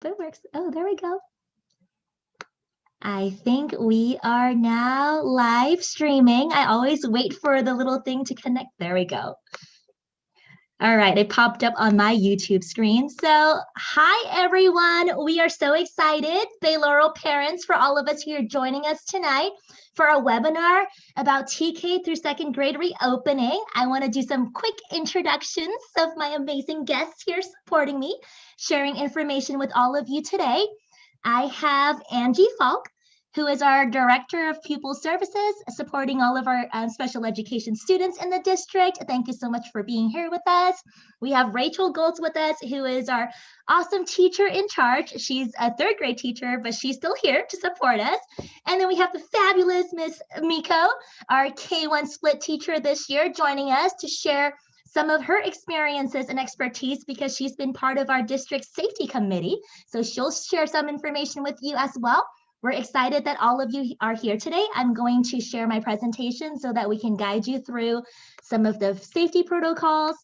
That works. Oh, there we go. I think we are now live streaming. I always wait for the little thing to connect. There we go. All right, it popped up on my YouTube screen. So, hi everyone. We are so excited, Bay Laurel parents, for all of us here joining us tonight for our webinar about TK through second grade reopening. I want to do some quick introductions of my amazing guests here supporting me, sharing information with all of you today. I have Angie Falk, who is our Director of Pupil Services, supporting all of our special education students in the district. Thank you so much for being here with us. We have Rachel Golds with us, who is our awesome teacher in charge. She's a third grade teacher, but she's still here to support us. And then we have the fabulous Miss Miko, our K1 split teacher this year, joining us to share some of her experiences and expertise because she's been part of our district safety committee. So she'll share some information with you as well. We're excited that all of you are here today. I'm going to share my presentation so that we can guide you through some of the safety protocols,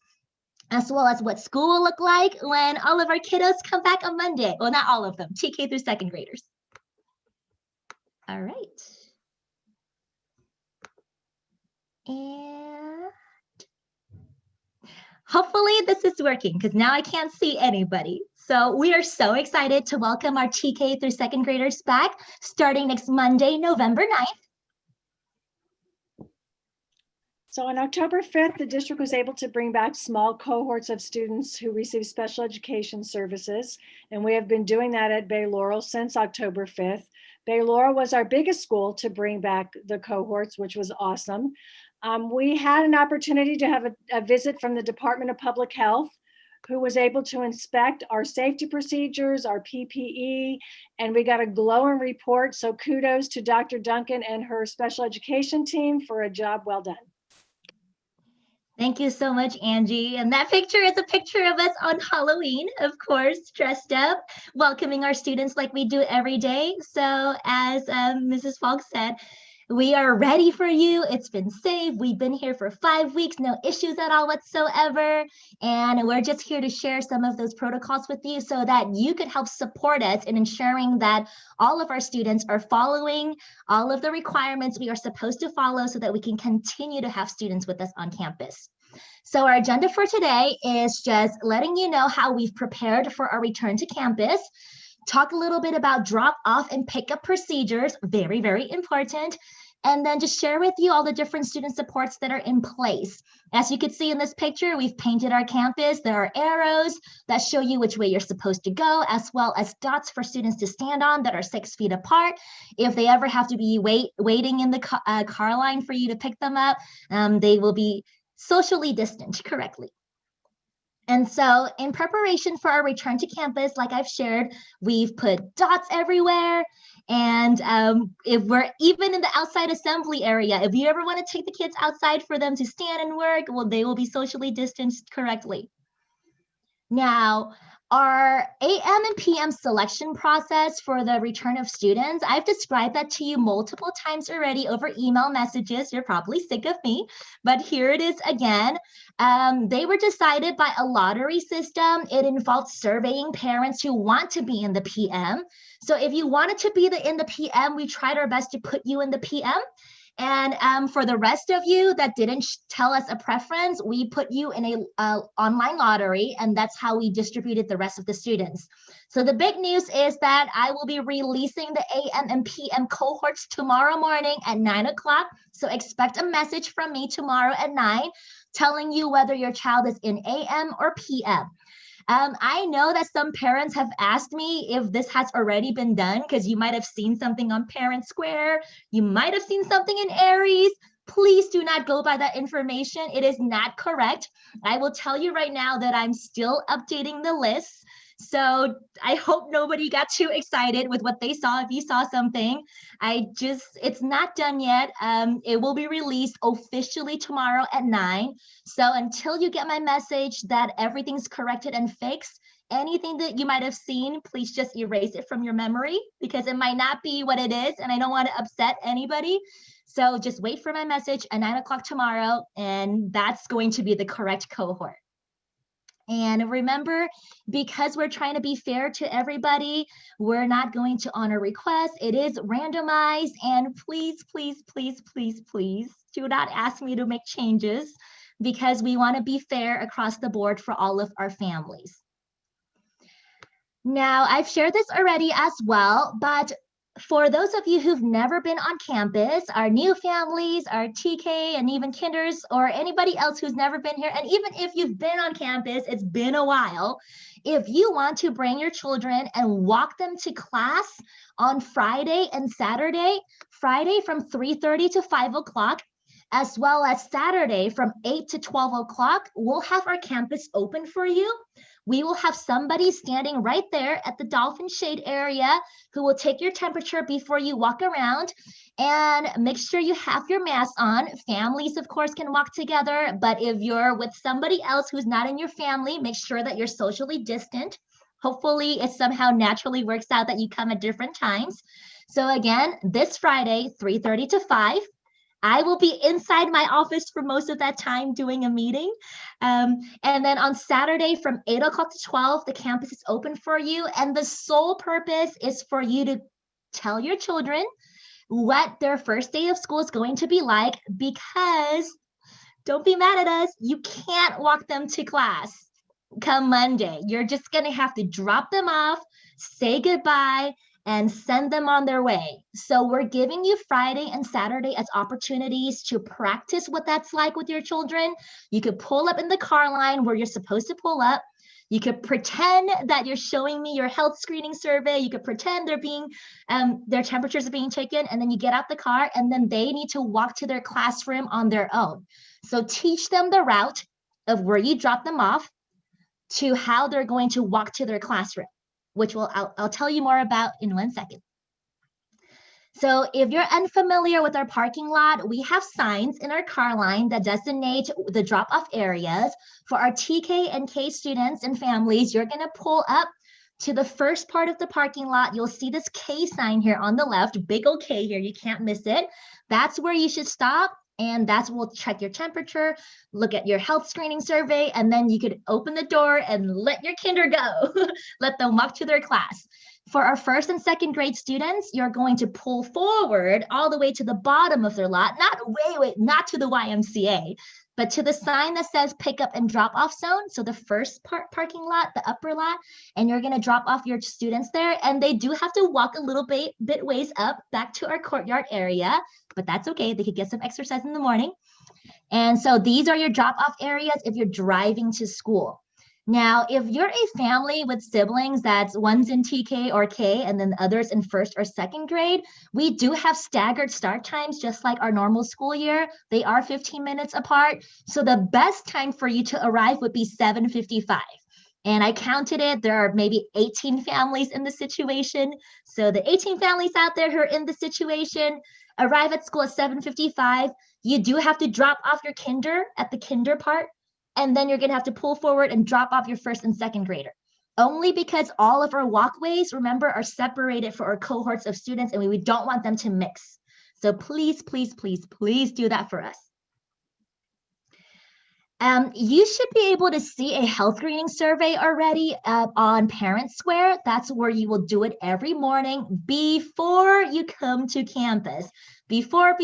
as well as what school will look like when all of our kiddos come back on Monday. Well, not all of them, TK through second graders. All right. And hopefully this is working because now I can't see anybody. So we are so excited to welcome our TK through second graders back starting next Monday, November 9th. So on October 5th, the district was able to bring back small cohorts of students who receive special education services. And we have been doing that at Bay Laurel since October 5th. Bay Laurel was our biggest school to bring back the cohorts, which was awesome. We had an opportunity to have a visit from the Department of Public Health, who was able to inspect our safety procedures, our PPE, and we got a glowing report. So kudos to Dr. Duncan and her special education team for a job well done. Thank you so much, Angie. And that picture is a picture of us on Halloween, of course, dressed up, welcoming our students like we do every day. So as Mrs. Falk said, we are ready for you. It's been safe. We've been here for 5 weeks, no issues at all whatsoever. And we're just here to share some of those protocols with you so that you could help support us in ensuring that all of our students are following all of the requirements we are supposed to follow so that we can continue to have students with us on campus. So our agenda for today is just letting you know how we've prepared for our return to campus, talk a little bit about drop off and pickup procedures, very, very important, and then just share with you all the different student supports that are in place. As you can see in this picture, we've painted our campus. There are arrows that show you which way you're supposed to go, as well as dots for students to stand on that are 6 feet apart. If they ever have to be waiting in the car line for you to pick them up, they will be socially distanced correctly. And so in preparation for our return to campus, like I've shared, we've put dots everywhere. And if we're even in the outside assembly area, if you ever want to take the kids outside for them to stand and work, well, they will be socially distanced correctly. Now, our AM and PM selection process for the return of students, I've described that to you multiple times already over email messages. You're probably sick of me, but here it is again. They were decided by a lottery system. It involved surveying parents who want to be in the PM. So if you wanted to be in the PM, we tried our best to put you in the PM. And for the rest of you that didn't tell us a preference, we put you in a online lottery, and that's how we distributed the rest of the students. So the big news is that I will be releasing the AM and PM cohorts tomorrow morning at 9 o'clock. So expect a message from me tomorrow at 9 telling you whether your child is in AM or PM. I know that some parents have asked me if this has already been done because you might have seen something on Parent Square. You might have seen something in Aries. Please do not go by that information. It is not correct. I will tell you right now that I'm still updating the list. So I hope nobody got too excited with what they saw. If you saw something, it's not done yet. It will be released officially tomorrow at 9. So until you get my message that everything's corrected and fixed, anything that you might have seen, please just erase it from your memory because it might not be what it is. And I don't want to upset anybody. So just wait for my message at 9 o'clock tomorrow. And that's going to be the correct cohort. And remember, because we're trying to be fair to everybody, we're not going to honor requests. It is randomized. And please, please, please, please, please do not ask me to make changes, because we want to be fair across the board for all of our families. Now, I've shared this already as well, but for those of you who've never been on campus, our new families, our TK and even kinders, or anybody else who's never been here, and even if you've been on campus, it's been a while, if you want to bring your children and walk them to class on Friday and Saturday, Friday from 3:30 to 5 o'clock, as well as Saturday from 8 to 12 o'clock, we'll have our campus open for you. We will have somebody standing right there at the dolphin shade area who will take your temperature before you walk around, and make sure you have your mask on. Families, of course, can walk together, but if you're with somebody else who's not in your family, make sure that you're socially distant. Hopefully, it somehow naturally works out that you come at different times. So again, this Friday, 3:30 to 5, I will be inside my office for most of that time doing a meeting. And then on Saturday from 8 o'clock to 12, the campus is open for you. And the sole purpose is for you to tell your children what their first day of school is going to be like, because don't be mad at us, you can't walk them to class come Monday. You're just going to have to drop them off, say goodbye, and send them on their way. So we're giving you Friday and Saturday as opportunities to practice what that's like with your children. You could pull up in the car line where you're supposed to pull up. You could pretend that you're showing me your health screening survey. You could pretend they're being, their temperatures are being taken, and then you get out the car, and then they need to walk to their classroom on their own. So teach them the route of where you drop them off to how they're going to walk to their classroom, which I'll tell you more about in 1 second. So if you're unfamiliar with our parking lot, we have signs in our car line that designate the drop-off areas. For our TK and K students and families, you're gonna pull up to the first part of the parking lot. You'll see this K sign here on the left, big old K here, you can't miss it. That's where you should stop. And that's where we'll check your temperature, look at your health screening survey, and then you could open the door and let your kinder go. Let them walk to their class. For our first and second grade students, you're going to pull forward all the way to the bottom of their lot, not to the YMCA, but to the sign that says pick up and drop off zone. So the first parking lot, the upper lot, and you're going to drop off your students there. And they do have to walk a little bit ways up back to our courtyard area, but that's okay. They could get some exercise in the morning. And so these are your drop off areas if you're driving to school. Now, if you're a family with siblings that's one's in TK or K and then the others in first or second grade, we do have staggered start times, just like our normal school year. They are 15 minutes apart. So the best time for you to arrive would be 7:55. And I counted it, there are maybe 18 families in the situation. So the 18 families out there who are in the situation, arrive at school at 7:55. You do have to drop off your kinder at the kinder part, and then you're gonna have to pull forward and drop off your first and second grader. Only because all of our walkways, remember, are separated for our cohorts of students, and we don't want them to mix. So please, please, please, please do that for us. You should be able to see a health screening survey already on Parent Square. That's where you will do it every morning before you come to campus. Before.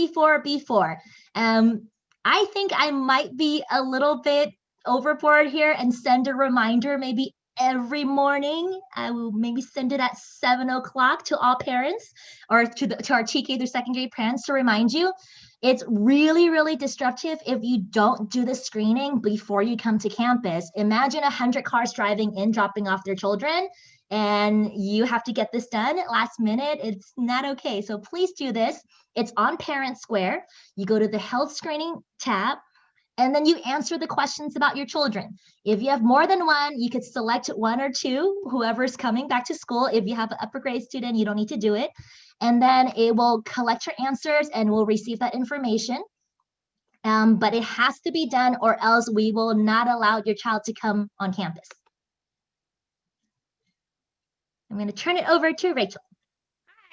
I think I might be a little bit overboard here and send a reminder maybe every morning. I will maybe send it at 7 o'clock to all parents, or to our TK through second grade parents, to remind you. It's really, really disruptive if you don't do the screening before you come to campus. Imagine 100 cars driving in, dropping off their children, and you have to get this done at last minute. It's not okay. So please do this. It's on Parent Square. You go to the health screening tab, and then you answer the questions about your children. If you have more than one, you could select one or two, whoever's coming back to school. If you have an upper grade student, you don't need to do it. And then it will collect your answers and we'll receive that information. But it has to be done, or else we will not allow your child to come on campus. I'm going to turn it over to Rachel.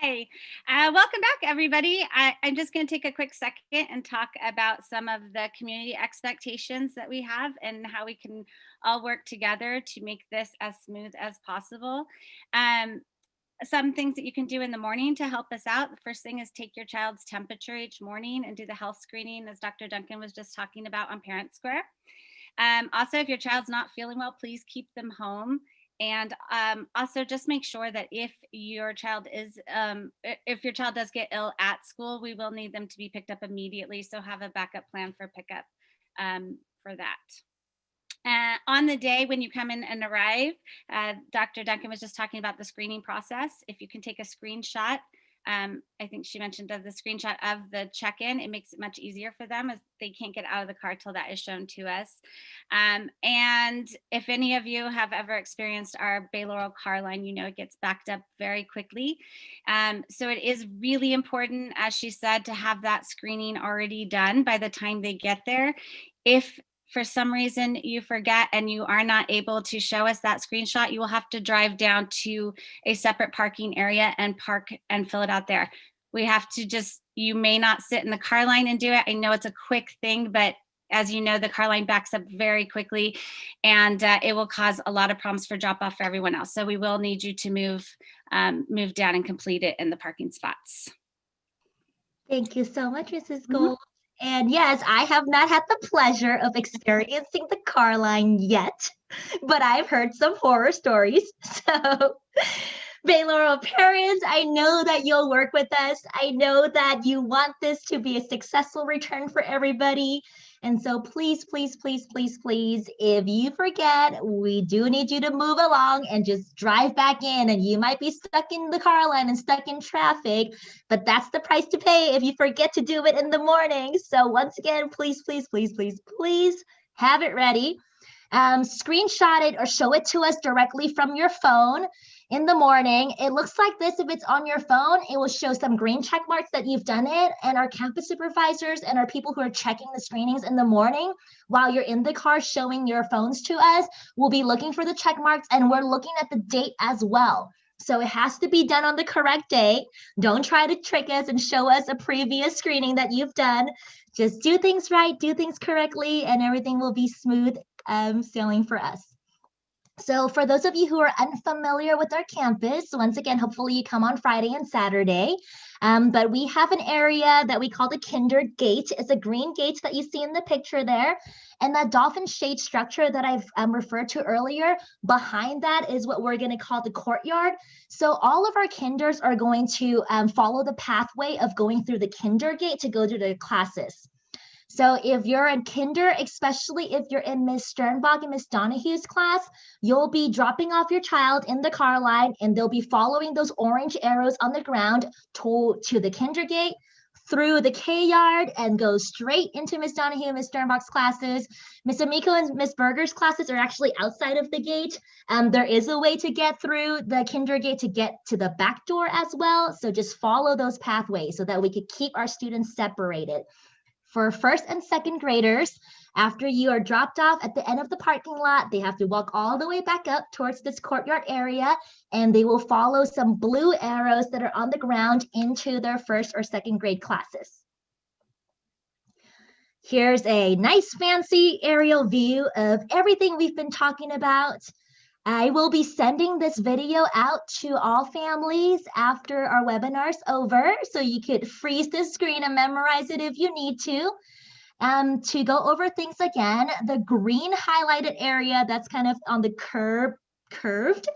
Hi, welcome back, everybody. I'm just going to take a quick second and talk about some of the community expectations that we have and how we can all work together to make this as smooth as possible. Some things that you can do in the morning to help us out. The first thing is take your child's temperature each morning and do the health screening, as Dr. Duncan was just talking about on Parent Square. Also, if your child's not feeling well, please keep them home. And also just make sure that if your child does get ill at school, we will need them to be picked up immediately. So have a backup plan for pickup for that. On the day when you come in and arrive, Dr. Duncan was just talking about the screening process. If you can take a screenshot, I think she mentioned of the screenshot of the check-in, it makes it much easier for them as they can't get out of the car till that is shown to us. And if any of you have ever experienced our Bay Laurel car line, you know it gets backed up very quickly. So it is really important, as she said, to have that screening already done by the time they get there. If for some reason you forget and you are not able to show us that screenshot, you will have to drive down to a separate parking area and park and fill it out there. We have to you may not sit in the car line and do it. I know it's a quick thing, but as you know, the car line backs up very quickly and it will cause a lot of problems for drop off for everyone else. So we will need you to move down and complete it in the parking spots. Thank you so much, Mrs. Gold. And yes, I have not had the pleasure of experiencing the car line yet, but I've heard some horror stories. So, Bay Laurel parents, I know that you'll work with us. I know that you want this to be a successful return for everybody. And so please, please, please, please, please, if you forget, we do need you to move along and just drive back in. And you might be stuck in the car line and stuck in traffic, but that's the price to pay if you forget to do it in the morning. So once again, please, please, please, please, please have it ready. Screenshot it or show it to us directly from your phone in the morning. It looks like this. If it's on your phone, it will show some green check marks that you've done it. And our campus supervisors and our people who are checking the screenings in the morning while you're in the car showing your phones to us will be looking for the check marks, and we're looking at the date as well. So it has to be done on the correct date. Don't try to trick us and show us a previous screening that you've done. Just do things right, do things correctly, and everything will be smooth sailing for us. So for those of you who are unfamiliar with our campus, once again, hopefully you come on Friday and Saturday, but we have an area that we call the Kinder Gate. It's a green gate that you see in the picture there. And that dolphin shade structure that I've referred to earlier, behind that is what we're going to call the courtyard. So all of our kinders are going to follow the pathway of going through the Kinder Gate to go to their classes. So if you're in kinder, especially if you're in Ms. Sternbach and Ms. Donahue's class, you'll be dropping off your child in the car line and they'll be following those orange arrows on the ground to the kinder gate, through the K yard, and go straight into Ms. Donahue and Ms. Sternbach's classes. Ms. Amico and Ms. Berger's classes are actually outside of the gate. There is a way to get through the kinder gate to get to the back door as well. So just follow those pathways so that we could keep our students separated. For first and second graders, after you are dropped off at the end of the parking lot, they have to walk all the way back up towards this courtyard area, and they will follow some blue arrows that are on the ground into their first or second grade classes. Here's a nice fancy aerial view of everything we've been talking about. I will be sending this video out to all families after our webinar's over, so you could freeze the screen and memorize it if you need to. To go over things again, the green highlighted area that's kind of on the curved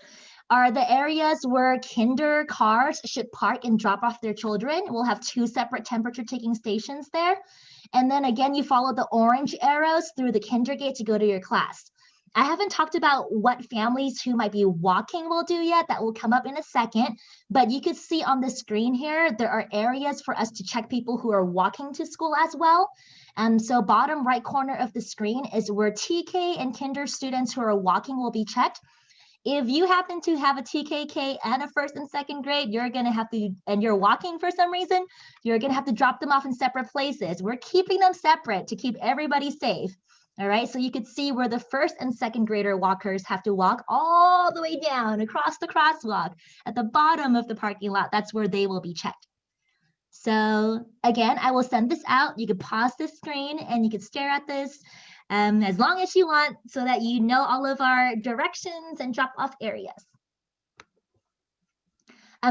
are the areas where kinder cars should park and drop off their children. We'll have 2 separate temperature taking stations there. And then again, you follow the orange arrows through the kinder gate to go to your class. I haven't talked about what families who might be walking will do yet. That will come up in a second, but you can see on the screen here, there are areas for us to check people who are walking to school as well. So bottom right corner of the screen is where TK and kinder students who are walking will be checked. If you happen to have a TKK and a first and second grade, you're going to have to, and you're walking for some reason, you're going to have to drop them off in separate places. We're keeping them separate to keep everybody safe. All right, so you could see where the first and second grader walkers have to walk all the way down across the crosswalk at the bottom of the parking lot. That's where they will be checked. So again, I will send this out. You can pause this screen and you can stare at this. as long as you want, so that you know all of our directions and drop-off areas.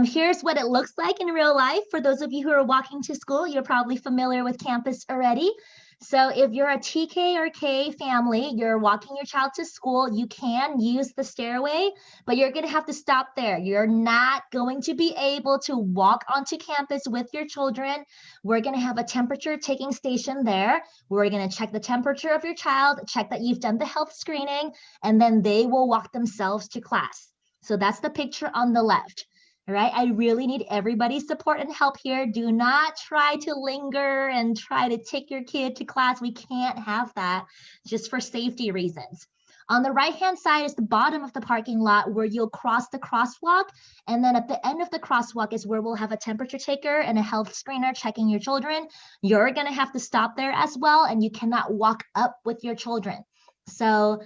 Here's what it looks like in real life. For those of you who are walking to school, you're probably familiar with campus already. So if you're a TK or K family, you're walking your child to school, you can use the stairway, but you're going to have to stop there. You're not going to be able to walk onto campus with your children. We're going to have a temperature taking station there. We're going to check the temperature of your child, check that you've done the health screening, and then they will walk themselves to class. So that's the picture on the left. All right, I really need everybody's support and help here. Do not try to linger and try to take your kid to class. We can't have that, just for safety reasons. On the right-hand side is the bottom of the parking lot where you'll cross the crosswalk. And then at the end of the crosswalk is where we'll have a temperature taker and a health screener checking your children. You're gonna have to stop there as well, and you cannot walk up with your children. So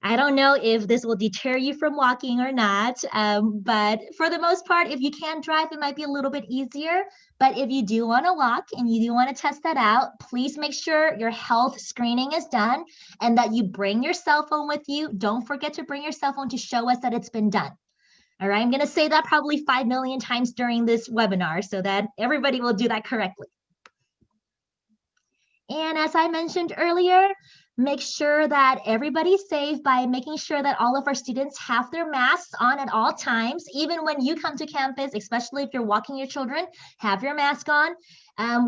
I don't know if this will deter you from walking or not, but for the most part, if you can drive, it might be a little bit easier. But if you do want to walk and you do want to test that out, please make sure your health screening is done and that you bring your cell phone with you. Don't forget to bring your cell phone to show us that it's been done. All right, I'm going to say that probably 5 million times during this webinar so that everybody will do that correctly. And as I mentioned earlier, make sure that everybody's safe by making sure that all of our students have their masks on at all times. Even when you come to campus, especially if you're walking your children, have your mask on.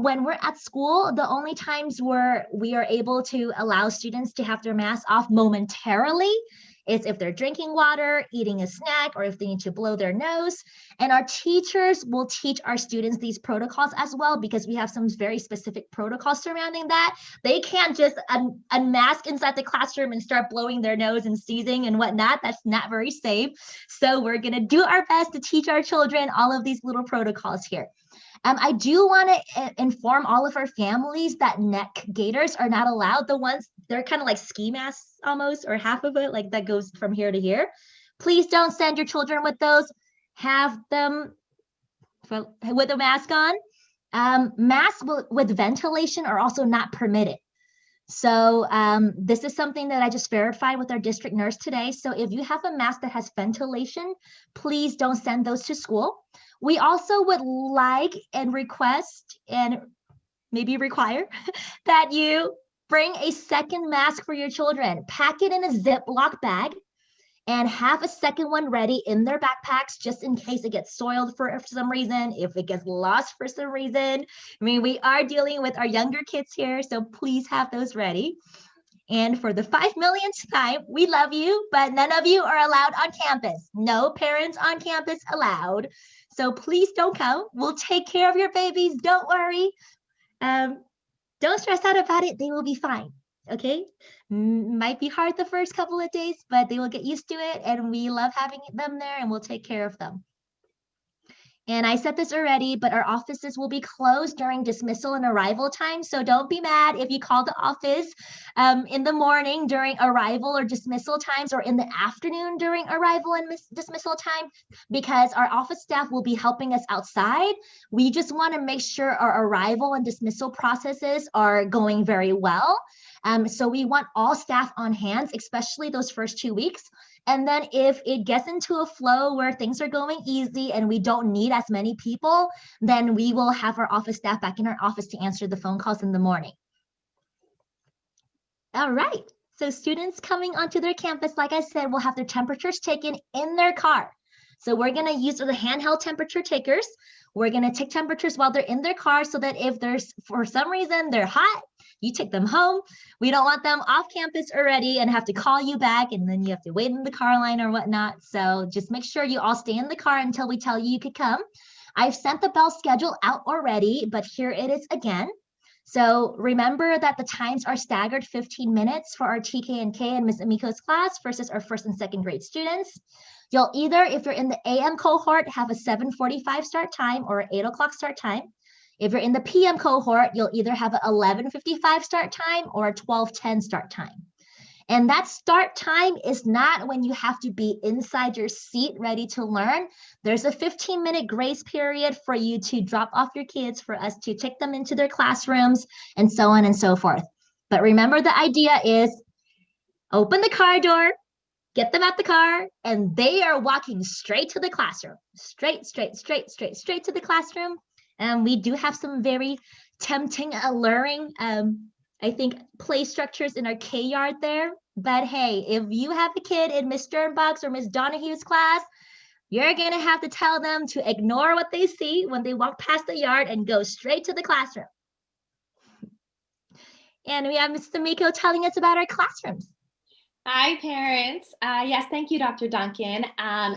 When we're at school, the only times where we are able to allow students to have their masks off momentarily is if they're drinking water, eating a snack, or if they need to blow their nose. And our teachers will teach our students these protocols as well, because we have some very specific protocols surrounding that. They can't just unmask inside the classroom and start blowing their nose and sneezing and whatnot. That's not very safe. So we're gonna do our best to teach our children all of these little protocols here. I do want to inform all of our families that neck gaiters are not allowed. The ones, they're kind of like ski masks almost, or half of it, like that goes from here to here. Please don't send your children with those. Have them with a mask on. Masks with ventilation are also not permitted. So this is something that I just verified with our district nurse today. So if you have a mask that has ventilation, please don't send those to school. We also would like and request and maybe require that you bring a second mask for your children. Pack it in a Ziploc bag and have a second one ready in their backpacks just in case it gets soiled for some reason, if it gets lost for some reason. I mean, we are dealing with our younger kids here, so please have those ready. And for the 5 millionth time, we love you, but none of you are allowed on campus. No parents on campus allowed. So please don't come. We'll take care of your babies. Don't worry. Don't stress out about it. They will be fine. Okay. Might be hard the first couple of days, but they will get used to it. And we love having them there and we'll take care of them. And I said this already, but our offices will be closed during dismissal and arrival time. So don't be mad if you call the office in the morning during arrival or dismissal times, or in the afternoon during arrival and dismissal time, because our office staff will be helping us outside. We just want to make sure our arrival and dismissal processes are going very well. So we want all staff on hand, especially those first 2 weeks. And then if it gets into a flow where things are going easy and we don't need as many people, then we will have our office staff back in our office to answer the phone calls in the morning. All right, so students coming onto their campus, like I said, will have their temperatures taken in their car. So we're gonna use the handheld temperature takers. We're gonna take temperatures while they're in their car so that if there's, for some reason, they're hot, you take them home. We don't want them off campus already and have to call you back and then you have to wait in the car line or whatnot. So just make sure you all stay in the car until we tell you you could come. I've sent the bell schedule out already, but here it is again. So remember that the times are staggered 15 minutes for our TK and K and Ms. Amiko's class versus our first and second grade students. You'll either, if you're in the AM cohort, have a 7:45 start time or 8 o'clock start time. If you're in the PM cohort, you'll either have an 11:55 start time or a 12:10 start time. And that start time is not when you have to be inside your seat ready to learn. There's a 15-minute grace period for you to drop off your kids, for us to take them into their classrooms and so on and so forth. But remember, the idea is Open the car door, get them out the car, and they are walking straight to the classroom. Straight to the classroom. And we do have some very tempting, alluring, I think, play structures in our K yard there. But hey, if you have a kid in Miss Sternbach's or Miss Donahue's class, you're going to have to tell them to ignore what they see when they walk past the yard and go straight to the classroom. And we have Ms. Miko telling us about our classrooms. Hi, parents. Yes, thank you, Dr. Duncan.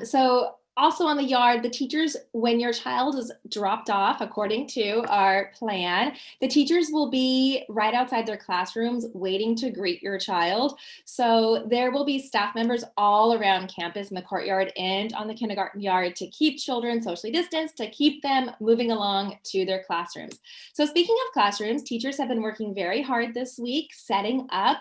So also on the yard, the teachers, when your child is dropped off, according to our plan, the teachers will be right outside their classrooms waiting to greet your child. So there will be staff members all around campus in the courtyard and on the kindergarten yard to keep children socially distanced, to keep them moving along to their classrooms. So speaking of classrooms, teachers have been working very hard this week setting up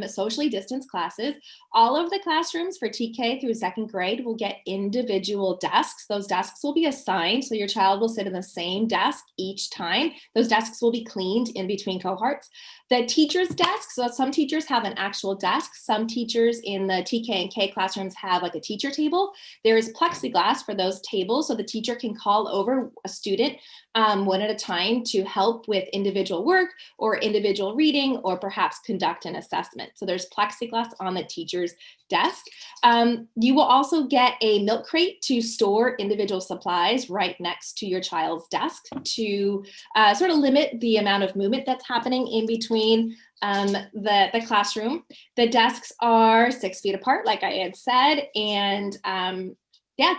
socially distanced classes. All of the classrooms for TK through second grade will get individual desks. Those desks will be assigned, so your child will sit in the same desk each time. Those desks will be cleaned in between cohorts. The teacher's desk, so some teachers have an actual desk. Some teachers in the TK and K classrooms have like a teacher table. There is plexiglass for those tables, so the teacher can call over a student one at a time to help with individual work or individual reading, or perhaps conduct an assessment. So there's plexiglass on the teacher's desk. You will also get a milk crate to store individual supplies right next to your child's desk to sort of limit the amount of movement that's happening in between the classroom. The desks are 6 feet apart, like I had said, and yeah,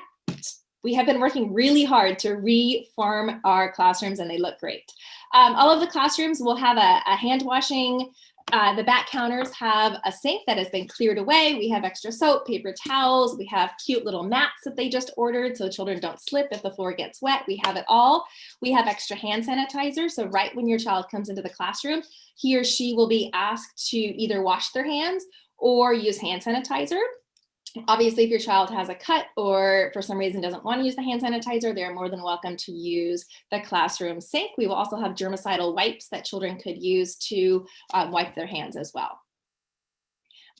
we have been working really hard to reform our classrooms, and they look great. All of the classrooms will have a hand washing. The back counters have a sink that has been cleared away. We have extra soap, paper towels. We have cute little mats that they just ordered so children don't slip if the floor gets wet. We have it all. We have extra hand sanitizer. So right when your child comes into the classroom, he or she will be asked to either wash their hands or use hand sanitizer. Obviously, if your child has a cut or for some reason doesn't want to use the hand sanitizer, they're more than welcome to use the classroom sink. We will also have germicidal wipes that children could use to wipe their hands as well.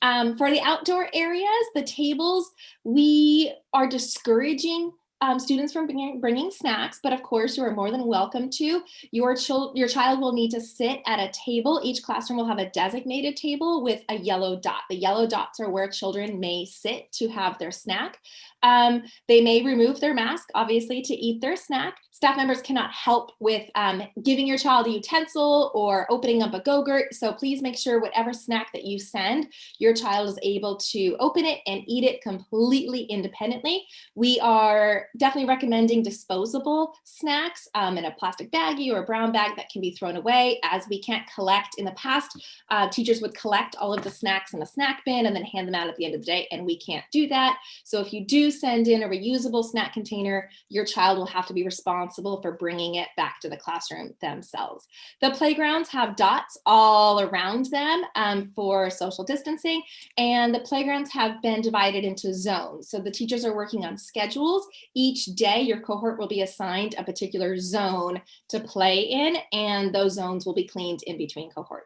For the outdoor areas, the tables, we are discouraging students from bringing snacks, but of course you are more than welcome to. Your child will need to sit at a table. Each classroom will have a designated table with a yellow dot. The yellow dots are where children may sit to have their snack. They may remove their mask, obviously, to eat their snack. Staff members cannot help with giving your child a utensil or opening up a Go-Gurt. So please make sure whatever snack that you send, your child is able to open it and eat it completely independently. We are definitely recommending disposable snacks in a plastic baggie or a brown bag that can be thrown away, as we can't collect. In the past, teachers would collect all of the snacks in a snack bin and then hand them out at the end of the day, and we can't do that. So if you do send in a reusable snack container, your child will have to be responsible for bringing it back to the classroom themselves. The playgrounds have dots all around them for social distancing, and the playgrounds have been divided into zones. So the teachers are working on schedules. Each day, your cohort will be assigned a particular zone to play in, and those zones will be cleaned in between cohorts.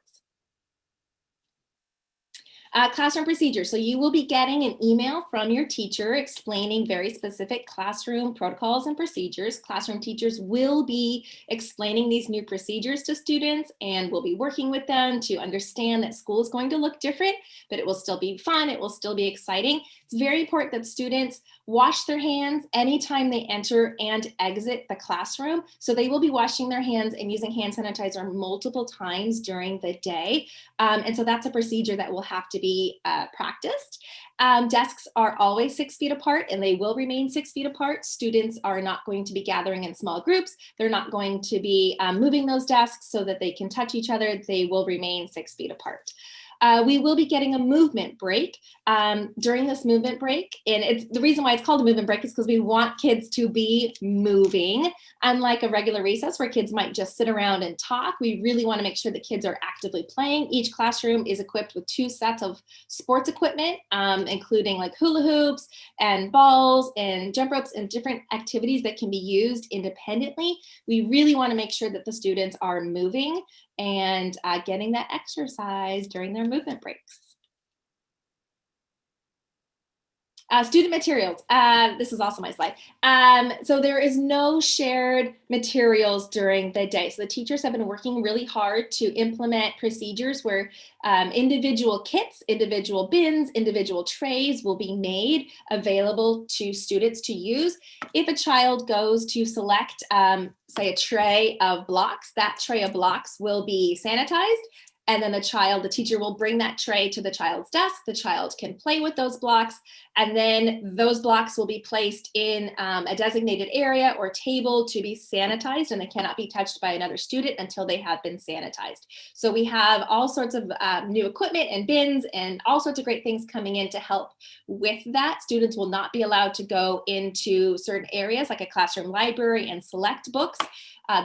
Classroom procedures. So you will be getting an email from your teacher explaining very specific classroom protocols and procedures. Classroom teachers will be explaining these new procedures to students, and we'll be working with them to understand that school is going to look different, but it will still be fun. It will still be exciting. It's very important that students wash their hands anytime they enter and exit the classroom. So they will be washing their hands and using hand sanitizer multiple times during the day. And so that's a procedure that will have to be practiced. Desks are always 6 feet apart, and they will remain 6 feet apart. Students are not going to be gathering in small groups. They're not going to be moving those desks so that they can touch each other. They will remain 6 feet apart. We will be getting a movement break during this movement break. And the reason why it's called a movement break is because we want kids to be moving. Unlike a regular recess where kids might just sit around and talk, we really want to make sure that kids are actively playing. Each classroom is equipped with 2 sets of sports equipment, including like hula hoops and balls and jump ropes and different activities that can be used independently. We really want to make sure that the students are moving and getting that exercise during their movement breaks. Student materials. This is also my slide. So there is no shared materials during the day. So the teachers have been working really hard to implement procedures where individual kits, individual bins, individual trays will be made available to students to use. If a child goes to select, say, a tray of blocks, that tray of blocks will be sanitized. And then the teacher will bring that tray to the child's desk. The child can play with those blocks. And then those blocks will be placed in a designated area or table to be sanitized, and they cannot be touched by another student until they have been sanitized. So we have all sorts of new equipment and bins and all sorts of great things coming in to help with that. Students will not be allowed to go into certain areas like a classroom library and select books.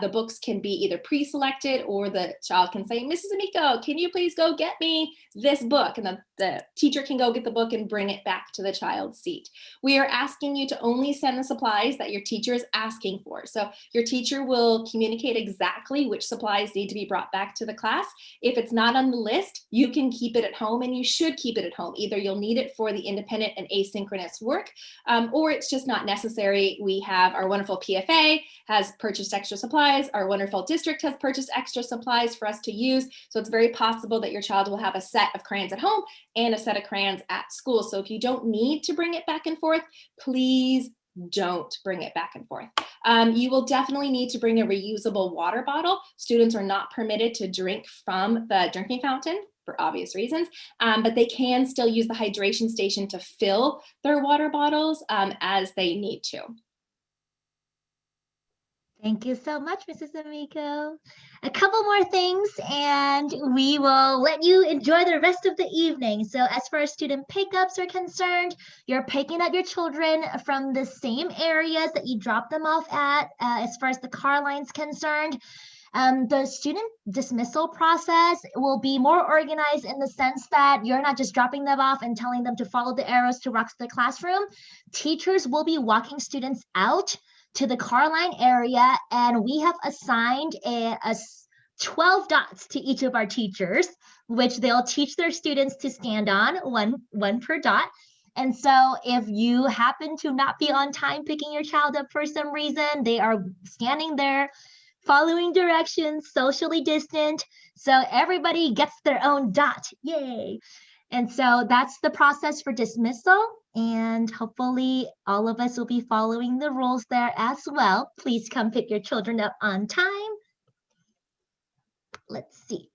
The books can be either pre-selected, or the child can say, Mrs. Amico, can you please go get me this book? And then the teacher can go get the book and bring it back to the child's seat. We are asking you to only send the supplies that your teacher is asking for. So your teacher will communicate exactly which supplies need to be brought back to the class. If it's not on the list, you can keep it at home, and you should keep it at home. Either you'll need it for the independent and asynchronous work, or it's just not necessary. We have our wonderful PFA has purchased extra supplies. Our wonderful district has purchased extra supplies for us to use. So it's very possible that your child will have a set of crayons at home and a set of crayons at school. So if you don't need to bring it back and forth, please don't bring it back and forth. You will definitely need to bring a reusable water bottle. Students are not permitted to drink from the drinking fountain for obvious reasons, but they can still use the hydration station to fill their water bottles as they need to. Thank you so much, Mrs. Amico. A couple more things, and we will let you enjoy the rest of the evening. So as far as student pickups are concerned, you're picking up your children from the same areas that you dropped them off at. As far as the car line's concerned, the student dismissal process will be more organized in the sense that you're not just dropping them off and telling them to follow the arrows to walk to the classroom. Teachers will be walking students out to the car line area, and we have assigned a 12 dots to each of our teachers, which they'll teach their students to stand on, one per dot. And so if you happen to not be on time picking your child up for some reason, they are standing there following directions, socially distant, so everybody gets their own dot. Yay! And so that's the process for dismissal. And hopefully all of us will be following the rules there as well. Please come pick your children up on time. Let's see.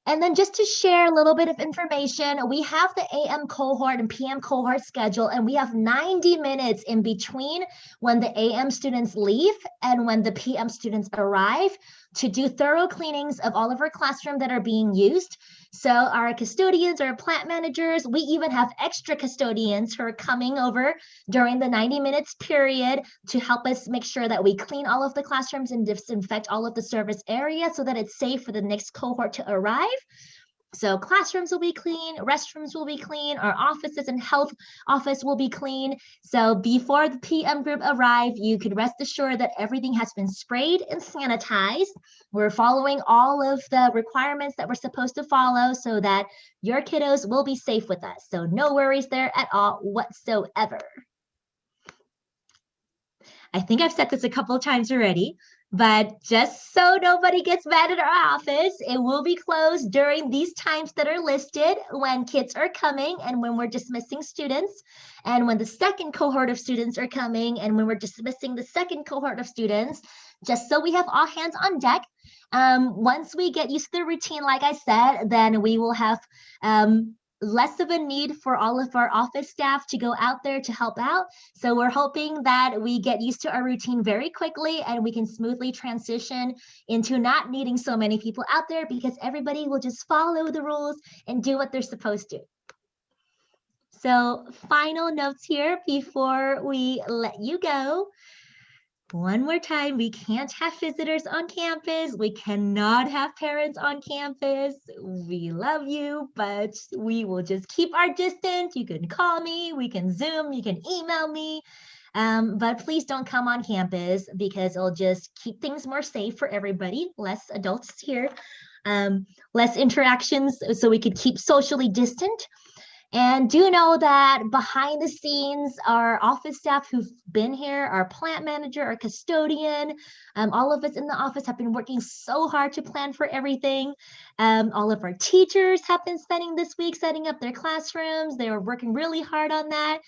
And then just to share a little bit of information, we have the AM cohort and PM cohort schedule, and we have 90 minutes in between when the AM students leave and when the PM students arrive to do thorough cleanings of all of our classroom that are being used. So our custodians, our plant managers, we even have extra custodians who are coming over during the 90 minutes period to help us make sure that we clean all of the classrooms and disinfect all of the service areas so that it's safe for the next cohort to arrive. So classrooms will be clean, restrooms will be clean, our offices and health office will be clean. So before the PM group arrive, you can rest assured that everything has been sprayed and sanitized. We're following all of the requirements that we're supposed to follow so that your kiddos will be safe with us. So no worries there at all whatsoever. I think I've said this a couple of times already, but just so nobody gets mad at our office, it will be closed during these times that are listed when kids are coming and when we're dismissing students, and when the second cohort of students are coming and when we're dismissing the second cohort of students, just so we have all hands on deck. Once we get used to the routine, like I said, then we will have less of a need for all of our office staff to go out there to help out. So we're hoping that we get used to our routine very quickly and we can smoothly transition into not needing so many people out there because everybody will just follow the rules and do what they're supposed to. So final notes here before we let you go. One more time, we can't have visitors on campus. We cannot have parents on campus. We love you, but we will just keep our distance. You can call me, we can Zoom, you can email me, but please don't come on campus because it'll just keep things more safe for everybody. Less adults here, less interactions so we could keep socially distant. And do know that behind the scenes, our office staff who've been here, our plant manager, our custodian, all of us in the office have been working so hard to plan for everything. All of our teachers have been spending this week setting up their classrooms. They are working really hard on that.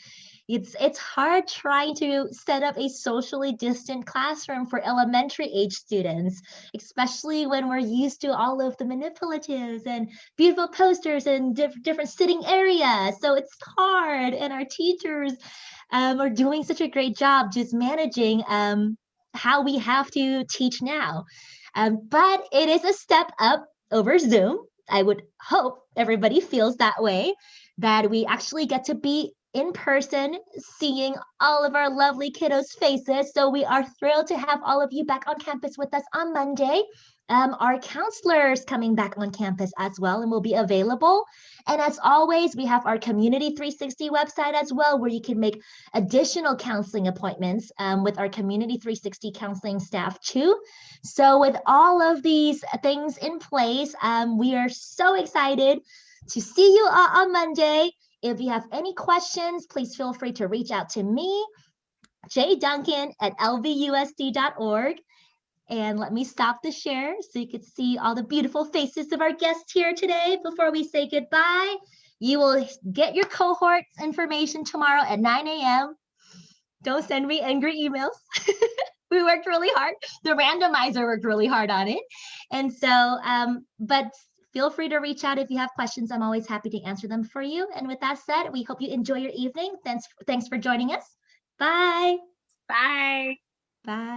It's hard trying to set up a socially distant classroom for elementary age students, especially when we're used to all of the manipulatives and beautiful posters and different sitting areas. So it's hard, and our teachers are doing such a great job just managing how we have to teach now. But it is a step up over Zoom. I would hope everybody feels that way, that we actually get to be in person, seeing all of our lovely kiddos' faces. So we are thrilled to have all of you back on campus with us on Monday. Our counselors coming back on campus as well and will be available. And as always, we have our Community 360 website as well, where you can make additional counseling appointments with our Community 360 counseling staff too. So with all of these things in place, we are so excited to see you all on Monday. If you have any questions, please feel free to reach out to me, Jay Duncan at lvusd.org. And let me stop the share so you can see all the beautiful faces of our guests here today before we say goodbye. You will get your cohorts information tomorrow at 9 a.m. Don't send me angry emails. We worked really hard. The randomizer worked really hard on it. And so, but feel free to reach out if you have questions. I'm always happy to answer them for you. And with that said, we hope you enjoy your evening. Thanks for joining us. Bye. Bye. Bye.